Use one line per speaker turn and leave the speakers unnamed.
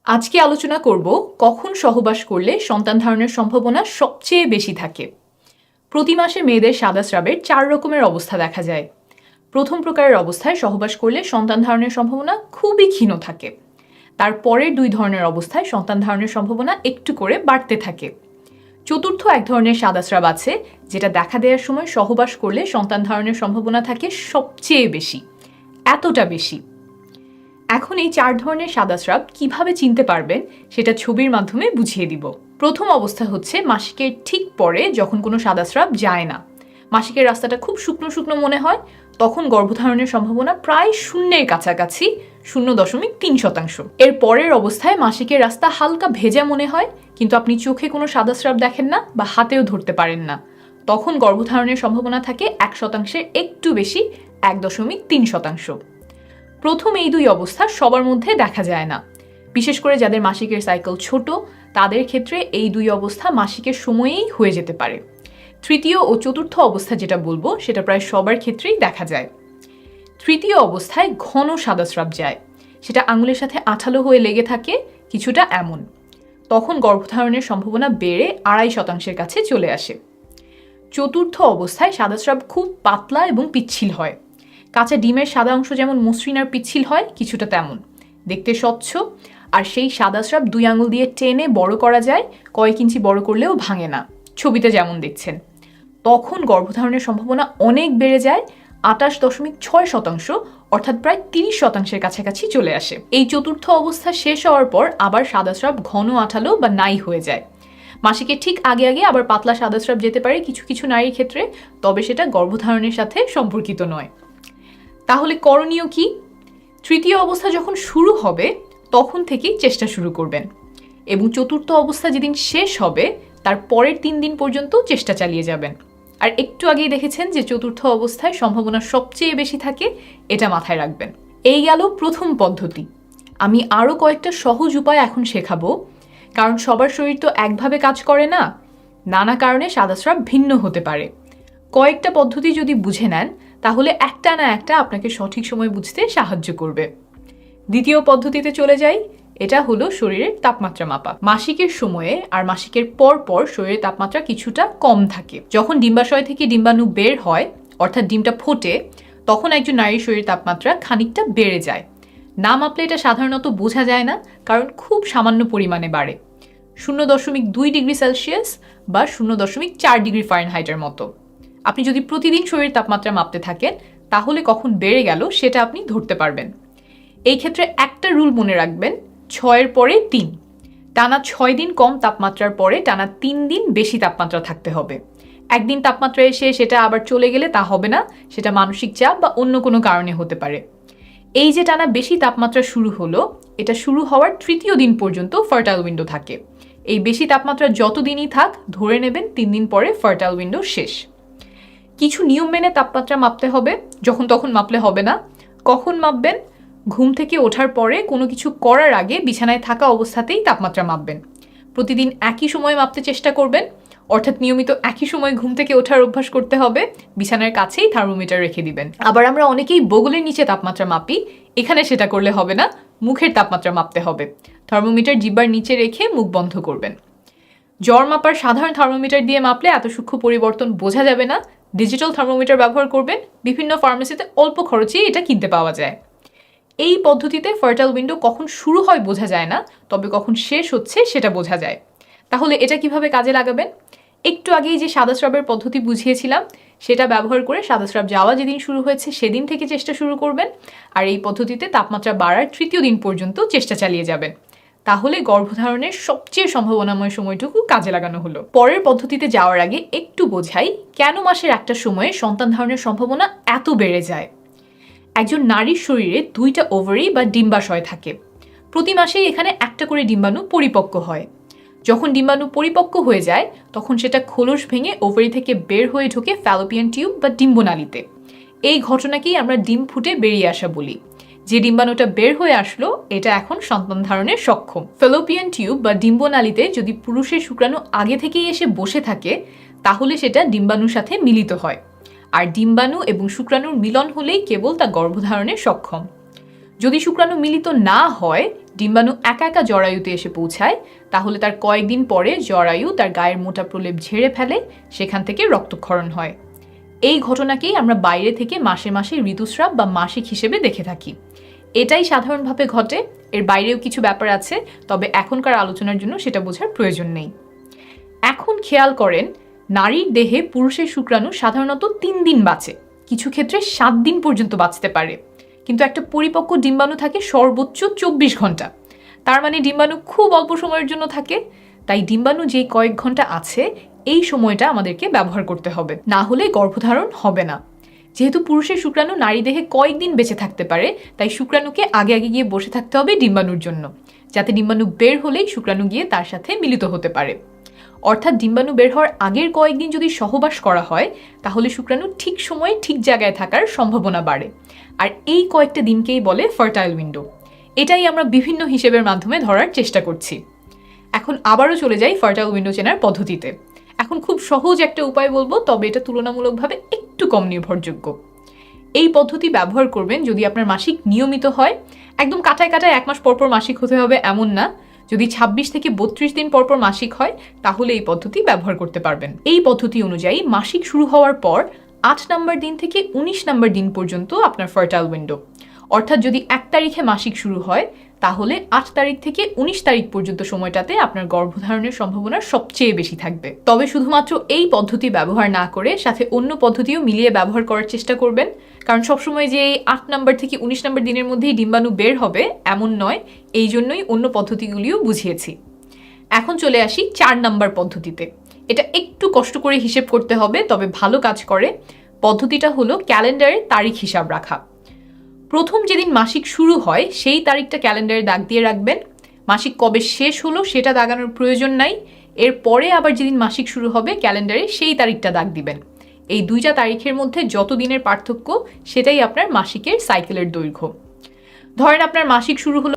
আজকে আলোচনা করব কখন সহবাস করলে সন্তান ধারণের সম্ভাবনা সবচেয়ে বেশি থাকে। প্রতি মাসে মেয়েদের সাদা স্রাবের 4 রকমের অবস্থা দেখা যায়। প্রথম প্রকারের অবস্থায় সহবাস করলে সন্তান ধারণের সম্ভাবনা খুবই ক্ষীণ থাকে। তার পরের 2 ধরনের অবস্থায় সন্তান ধারণের সম্ভাবনা একটু করে বাড়তে থাকে। চতুর্থ এক ধরনের সাদা স্রাব আছে যেটা দেখা দেওয়ার সময় সহবাস করলে সন্তান ধারণের সম্ভাবনা থাকে সবচেয়ে বেশি, এতটা বেশি। এখন এই 4 ধরনের সাদা স্রাব কিভাবে চিনতে পারবেন সেটা ছবির মাধ্যমে বুঝিয়ে দিব। প্রথম অবস্থা হচ্ছে মাসিকের ঠিক পরে যখন কোনো সাদা স্রাব যায় না, মাসিকের রাস্তাটা খুব শুকনো শুকনো মনে হয়, তখন গর্ভধারণের সম্ভাবনা প্রায় শূন্যের কাছাকাছি, 0.3%। এর পরের অবস্থায় মাসিকের রাস্তা হালকা ভেজা মনে হয়, কিন্তু আপনি চোখে কোনো সাদা স্রাব দেখেন না বা হাতেও ধরতে পারেন না, তখন গর্ভধারণের সম্ভাবনা থাকে 1%-এর একটু বেশি, 1.3%। প্রথম এই 2 অবস্থা সবার মধ্যে দেখা যায় না, বিশেষ করে যাদের মাসিকের সাইকেল ছোট তাদের ক্ষেত্রে এই 2 অবস্থা মাসিকের সময়েই হয়ে যেতে পারে। তৃতীয় ও চতুর্থ অবস্থা যেটা বলবো সেটা প্রায় সবার ক্ষেত্রেই দেখা যায়। তৃতীয় অবস্থায় ঘন সাদা স্রাব যায়, সেটা আঙুলের সাথে আঠালো হয়ে লেগে থাকে, কিছুটা এমন। তখন গর্ভধারণের সম্ভাবনা বেড়ে 2.5%-এর কাছে চলে আসে। চতুর্থ অবস্থায় সাদা স্রাব খুব পাতলা এবং পিচ্ছিল হয়, কাঁচা ডিমের সাদা অংশ যেমন মসৃণ আর পিচ্ছিল হয় কিছুটা তেমন, দেখতে স্বচ্ছ। আর সেই সাদা স্রাব 2 আঙুল দিয়ে টেনে বড় করা যায়, কয়েক ইঞ্চি বড় করলেও ভাঙে না, ছবিতে যেমন দেখছেন। তখন গর্ভধারণের সম্ভাবনা অনেক বেড়ে যায়, 28.6%, অর্থাৎ প্রায় 30%-এর কাছাকাছি চলে আসে। এই চতুর্থ অবস্থা শেষ হওয়ার পর আবার সাদা স্রাব ঘন আঠালো বা নাই হয়ে যায়। মাসিকের ঠিক আগে আগে আবার পাতলা সাদা স্রাব যেতে পারে কিছু কিছু নারীর ক্ষেত্রে, তবে সেটা গর্ভধারণের সাথে সম্পর্কিত নয়। তাহলে করণীয় কি? তৃতীয় অবস্থা যখন শুরু হবে তখন থেকেই চেষ্টা শুরু করবেন, এবং চতুর্থ অবস্থা যেদিন শেষ হবে তার পরের 3 দিন পর্যন্ত চেষ্টা চালিয়ে যাবেন। আর একটু আগেই দেখেছেন যে চতুর্থ অবস্থায় সম্ভাবনা সবচেয়ে বেশি থাকে, এটা মাথায় রাখবেন। এই গেল প্রথম পদ্ধতি। আমি আরও কয়েকটা সহজ উপায় এখন শেখাবো, কারণ সবার শরীর তো একভাবে কাজ করে না, নানা কারণে সাদা স্রাব ভিন্ন হতে পারে। কয়েকটা পদ্ধতি যদি বুঝে নেন তাহলে একটা না একটা আপনাকে সঠিক সময় বুঝতে সাহায্য করবে। দ্বিতীয় পদ্ধতিতে চলে যাই, এটা হলো শরীরের তাপমাত্রা মাপা। মাসিকের সময়ে আর মাসিকের পর পর শরীরের তাপমাত্রা কিছুটা কম থাকে। যখন ডিম্বাশয় থেকে ডিম্বাণু বের হয়, অর্থাৎ ডিমটা ফোটে, তখন একজন নারীর শরীরের তাপমাত্রা খানিকটা বেড়ে যায়। না মাপলে এটা সাধারণত বোঝা যায় না, কারণ খুব সামান্য পরিমাণে বাড়ে, 0.2 ডিগ্রি সেলসিয়াস বা 0.4 ডিগ্রি ফারেনহাইটের মতো। আপনি যদি প্রতিদিন শরীরের তাপমাত্রা মাপতে থাকেন তাহলে কখন বেড়ে গেল সেটা আপনি ধরতে পারবেন। এই ক্ষেত্রে একটা রুল মনে রাখবেন, 6-এর পরে 3। টানা 6 দিন কম তাপমাত্রার পরে টানা 3 দিন বেশি তাপমাত্রা থাকতে হবে। একদিন তাপমাত্রা এসে সেটা আবার চলে গেলে তা হবে না, সেটা মানসিক চাপ বা অন্য কোনো কারণে হতে পারে। এই যে টানা বেশি তাপমাত্রা শুরু হলো, এটা শুরু হওয়ার 3য় দিন পর্যন্ত ফার্টাইল উইন্ডো থাকে। এই বেশি তাপমাত্রা যত দিনই থাক, ধরে নেবেন 3 দিন পরে ফার্টাইল উইন্ডো শেষ। কিছু নিয়ম মেনে তাপমাত্রা মাপতে হবে, যখন তখন মাপলে হবে না। কখন মাপবেন? ঘুম থেকে ওঠার পরে কোনো কিছু করার আগে বিছানায় থাকা অবস্থাতেই তাপমাত্রা মাপবেন। প্রতিদিন একই সময় মাপতে চেষ্টা করবেন, অর্থাৎ নিয়মিত একই সময় ঘুম থেকে ওঠার অভ্যাস করতে হবে। বিছানার কাছেই থার্মোমিটার রেখে দিবেন। আবার আমরা অনেকেই বগলের নিচে তাপমাত্রা মাপি, এখানে সেটা করলে হবে না, মুখের তাপমাত্রা মাপতে হবে। থার্মোমিটার জিহ্বার নিচে রেখে মুখ বন্ধ করবেন। জ্বর মাপার সাধারণ থার্মোমিটার দিয়ে মাপলে এত সূক্ষ্ম পরিবর্তন বোঝা যাবে না, ডিজিটাল থার্মোমিটার ব্যবহার করবেন। বিভিন্ন ফার্মেসিতে অল্প খরচেই এটা কিনতে পাওয়া যায়। এই পদ্ধতিতে ফার্টাইল উইন্ডো কখন শুরু হয় বোঝা যায় না, তবে কখন শেষ হচ্ছে সেটা বোঝা যায়। তাহলে এটা কিভাবে কাজে লাগাবেন? একটু আগেই যে সাদা স্রাবের পদ্ধতি বুঝিয়েছিলাম সেটা ব্যবহার করে সাদা স্রাব যাওয়া যেদিন শুরু হয়েছে সেদিন থেকে চেষ্টা শুরু করবেন, আর এই পদ্ধতিতে তাপমাত্রা বাড়ার 3য় দিন পর্যন্ত চেষ্টা চালিয়ে যাবেন। তাহলে গর্ভধারণের সবচেয়ে সম্ভাবনাময় সময়টুকু কাজে লাগানো হলো। পরের পদ্ধতিতে যাওয়ার আগে একটু বোঝাই কেন মাসের একটা সময়ে সন্তান ধারণের সম্ভাবনা এত বেড়ে যায়। একজন নারীর শরীরে 2টা ওভারি বা ডিম্বাশয় থাকে। প্রতি মাসেই এখানে একটা করে ডিম্বাণু পরিপক্ক হয়। যখন ডিম্বাণু পরিপক্ক হয়ে যায় তখন সেটা খোলস ভেঙে ওভারি থেকে বের হয়ে ঢোকে ফ্যালোপিয়ান টিউব বা ডিম্বনালীতে। এই ঘটনাকেই আমরা ডিম ফুটে বেরিয়ে আসা বলি। যে ডিম্বাণুটা বের হয়ে আসলো এটা এখন সন্তান ধারণের সক্ষম। ফ্যালোপিয়ান টিউব বা ডিম্বনালীতে যদি পুরুষের শুক্রাণু আগে থেকেই এসে বসে থাকে তাহলে সেটা ডিম্বাণুর সাথে মিলিত হয়, আর ডিম্বাণু এবং শুক্রাণুর মিলন হলেই কেবল তা গর্ভধারণে সক্ষম। যদি শুক্রাণু মিলিত না হয়, ডিম্বাণু একা একা জরায়ুতে এসে পৌঁছায়, তাহলে তার কয়েকদিন পরে জরায়ু তার গায়ের মোটা প্রলেপ ঝেড়ে ফেলে, সেখান থেকে রক্তক্ষরণ হয়। এই ঘটনাকেই আমরা বাইরে থেকে মাসে মাসে ঋতুস্রাব বা মাসিক হিসেবে দেখে থাকি। এটাই সাধারণভাবে ঘটে, এর বাইরেও কিছু ব্যাপার আছে, তবে এখনকার আলোচনার জন্য সেটা বোঝার প্রয়োজন নেই। এখন খেয়াল করেন, নারীর দেহে পুরুষের শুক্রাণু সাধারণত 3 দিন বাঁচে, কিছু ক্ষেত্রে 7 দিন পর্যন্ত বাঁচতে পারে, কিন্তু একটা পরিপক্ক ডিম্বাণু থাকে সর্বোচ্চ 24 ঘন্টা। তার মানে ডিম্বাণু খুব অল্প সময়ের জন্য থাকে। তাই ডিম্বাণু যে কয়েক ঘন্টা আছে, এই সময়টা আমাদেরকে ব্যবহার করতে হবে, না হলে গর্ভধারণ হবে না। যেহেতু পুরুষের শুক্রাণু নারী দেহে কয়েকদিন বেঁচে থাকতে পারে, তাই শুক্রাণুকে আগে আগে গিয়ে বসে থাকতে হবে ডিম্বাণুর জন্য, যাতে ডিম্বাণু বের হলেই শুক্রাণু গিয়ে তার সাথে মিলিত হতে পারে। অর্থাৎ ডিম্বাণু বের হওয়ার আগের কয়েকদিন যদি সহবাস করা হয়, তাহলে শুক্রাণু ঠিক সময়ে ঠিক জায়গায় থাকার সম্ভাবনা বাড়ে। আর এই কয়েকটা দিনকেই বলে ফার্টাইল উইন্ডো। এটাই আমরা বিভিন্ন হিসেবের মাধ্যমে ধরার চেষ্টা করছি। এখন আবারও চলে যাই ফার্টাইল উইন্ডো চেনার পদ্ধতিতে। এখন খুব সহজ একটা উপায় বলবো, তবে এটা তুলনামূলকভাবে একটু কম নির্ভরযোগ্য। এই পদ্ধতি ব্যবহার করবেন যদি আপনার মাসিক নিয়মিত হয়। একদম কাটায় কাটায় 1 মাস পরপর মাসিক হতে হবে এমন না। যদি 26 থেকে 32 দিন পরপর মাসিক হয়, তাহলে এই পদ্ধতি ব্যবহার করতে পারবেন। এই পদ্ধতি অনুযায়ী মাসিক শুরু হওয়ার পর 8 নম্বর দিন থেকে 19 নম্বর দিন পর্যন্ত আপনার ফার্টাইল উইন্ডো। অর্থাৎ যদি 1 তারিখে মাসিক শুরু হয়, তাহলে 8 তারিখ থেকে 19 তারিখ পর্যন্ত সময়টাতে আপনার গর্ভধারণের সম্ভাবনা সবচেয়ে বেশি থাকবে। তবে শুধুমাত্র এই পদ্ধতি ব্যবহার না করে সাথে অন্য পদ্ধতিও মিলিয়ে ব্যবহার করার চেষ্টা করবেন, কারণ সবসময় যে 8 নম্বর থেকে 19 নম্বর দিনের মধ্যেই ডিম্বাণু বের হবে এমন নয়। এই জন্যই অন্য পদ্ধতিগুলিও বুঝিয়েছি। এখন চলে আসি 4 নম্বর পদ্ধতিতে। এটা একটু কষ্ট করে হিসেব করতে হবে, তবে ভালো কাজ করে। পদ্ধতিটা হলো ক্যালেন্ডারে তারিখ হিসাব রাখা। প্রথম যেদিন মাসিক শুরু হয় সেই তারিখটা ক্যালেন্ডারে দাগ দিয়ে রাখবেন। মাসিক কবে শেষ হলো সেটা দাগানোর প্রয়োজন নাই। এরপরে আবার যেদিন মাসিক শুরু হবে ক্যালেন্ডারে সেই তারিখটা দাগ দিবেন। এই 2টা তারিখের মধ্যে যত দিনের পার্থক্য, সেটাই আপনার মাসিকের সাইকেলের দৈর্ঘ্য। ধরেন আপনার মাসিক শুরু হলো